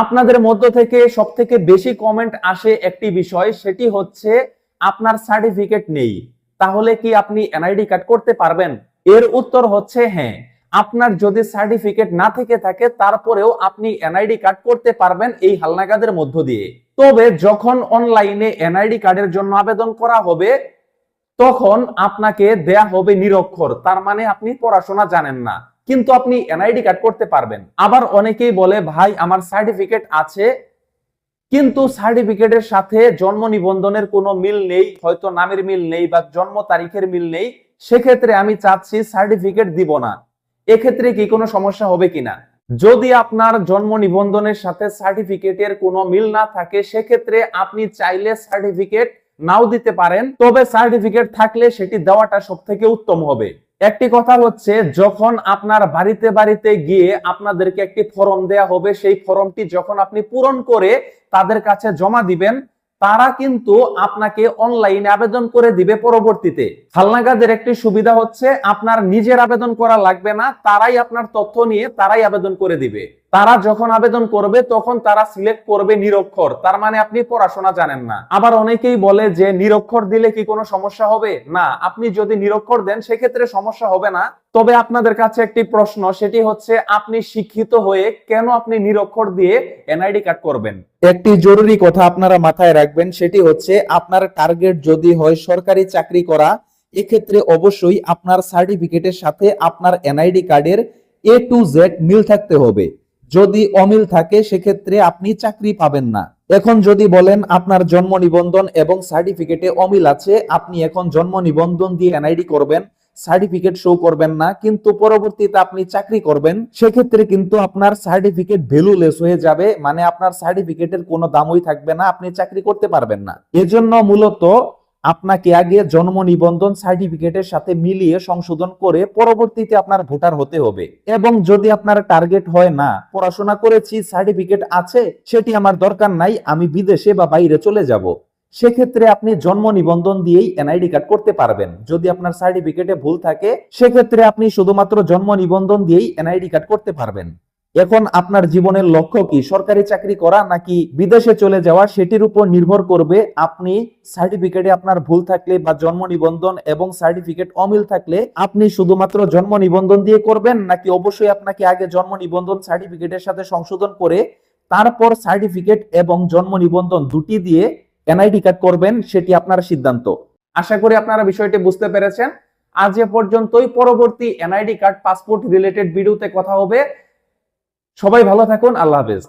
আপনাদের মধ্য থেকে সবথেকে বেশি কমেন্ট আসে একটি বিষয়, সেটি হচ্ছে আপনার সার্টিফিকেট নেই, তাহলে কি আপনি এনআইডি কার্ড করতে পারবেন? এর উত্তর হচ্ছে হ্যাঁ। আপনার যদি সার্টিফিকেট না থেকে থাকে তারপরেও আপনি এনআইডি কার্ড করতে পারবেন এই হালনাগাদের মধ্য দিয়ে। তবে যখন অনলাইনে এনআইডি কার্ডের জন্য আবেদন করা হবে তখন আপনাকে দেয়া হবে নিরক্ষর, তার মানে আপনি পড়াশোনা জানেন না, কিন্তু আপনি এনআইডি কার্ড করতে পারবেন। আবার অনেকেই বলে ভাই আমার সার্টিফিকেট আছে কিন্তু সার্টিফিকেটের সাথে জন্ম নিবন্ধনের কোনো মিল নেই, হয়তো নামের মিল নেই বা জন্ম তারিখের মিল নেই, সেক্ষেত্রে আমি চাচ্ছি সার্টিফিকেট দিব না, এক্ষেত্রে কি কোনো সমস্যা হবে কিনা? যদি আপনার জন্ম নিবন্ধনের সাথে সার্টিফিকেটের কোনো মিল না থাকে সেক্ষেত্রে আপনি চাইলে সার্টিফিকেট নাও দিতে পারেন, তবে সার্টিফিকেট থাকলে সেটি দেওয়াটা সবথেকে উত্তম হবে। একটি কথা হচ্ছে, যখন আপনার বাড়িতে বাড়িতে গিয়ে আপনাদেরকে একটি ফর্ম দেয়া হবে, সেই ফর্মটি যখন আপনি পূরণ করে তাদের কাছে জমা দিবেন, তারা কিন্তু আপনাকে অনলাইনে আবেদন করে দিবে পরবর্তীতে। হালনাগাদের একটি সুবিধা হচ্ছে আপনার নিজের আবেদন করা লাগবে না, তারাই আপনার তথ্য নিয়ে তারাই আবেদন করে দিবে। তারা যখন আবেদন করবে তখন তারা সিলেক্ট করবে নিরক্ষর, তার মানে আপনি পড়াশোনা জানেন না। আবার অনেকেই বলে যে নিরক্ষর দিলে কি কোনো সমস্যা হবে? না, আপনি যদি নিরক্ষর দেন সেক্ষেত্রে সমস্যা হবে না। তবে আপনাদের কাছে একটি প্রশ্ন, সেটি হচ্ছে আপনি শিক্ষিত হয়ে কেন আপনি নিরক্ষর দিয়ে এনআইডি কার্ড করবেন? একটি জরুরি কথা আপনারা মাথায় রাখবেন, সেটি হচ্ছে আপনার টার্গেট যদি হয় সরকারি চাকরি করা, এক্ষেত্রে অবশ্যই আপনার সার্টিফিকেটের সাথে আপনার এনআইডি কার্ডের A to Z মিল থাকতে হবে। যদি অমিল থাকে সেক্ষেত্রে আপনি চাকরি পাবেন না। এখন যদি বলেন আপনার জন্ম নিবন্ধন এবং সার্টিফিকেটে অমিল আছে, আপনি এখন জন্ম নিবন্ধন দিয়ে এনআইডি করবেন, সার্টিফিকেট শো করবেন না, কিন্তু পরবর্তীতে আপনি চাকরি করবেন, সেক্ষেত্রে কিন্তু আপনার সার্টিফিকেট ভ্যালুলেস হয়ে যাবে, মানে আপনার সার্টিফিকেটের কোনো দামই থাকবে না, আপনি চাকরি করতে পারবেন না। এজন্য মূলত আপনাকে আগে জন্ম নিবন্ধন সার্টিফিকেটের সাথে মিলিয়ে সংশোধন করে পরবর্তীতে আপনার ভোটার হতে হবে। এবং যদি আপনার টার্গেট হয় না পড়াশোনা করেছি, সার্টিফিকেট আছে, সেটি আমার দরকার নাই, আমি বিদেশে বা বাইরে চলে যাব, সেক্ষেত্রে আপনি জন্ম নিবন্ধন দিয়েই এনআইডি কার্ড করতে পারবেন। যদি আপনার সার্টিফিকেটে ভুল থাকে সেক্ষেত্রে আপনি শুধুমাত্র জন্ম নিবন্ধন দিয়েই এনআইডি কার্ড করতে পারবেন। এখন আপনার জীবনের লক্ষ্য কি, সরকারি চাকরি করা নাকি বিদেশে চলে যাওয়া, সেটির উপর নির্ভর করবে আপনি সার্টিফিকেটে আপনার ভুল থাকলে বা জন্ম নিবন্ধন এবং সার্টিফিকেট অমিল থাকলে আপনি শুধুমাত্র জন্ম নিবন্ধন দিয়ে করবেন, নাকি অবশ্যই আপনাকে আগে জন্ম নিবন্ধন সার্টিফিকেটের সাথে সংশোধন করে তারপর সার্টিফিকেট এবং জন্ম নিবন্ধন দুটি দিয়ে এনআইডি কার্ড করবেন, সেটি আপনার সিদ্ধান্ত। আশা করি আপনারা বিষয়টি বুঝতে পেরেছেন। আজ এ পর্যন্তই, পরবর্তী এনআইডি কার্ড পাসপোর্ট রিলেটেড ভিডিওতে কথা হবে। সবাই ভালো থাকুন, আল্লাহ হাফেজ।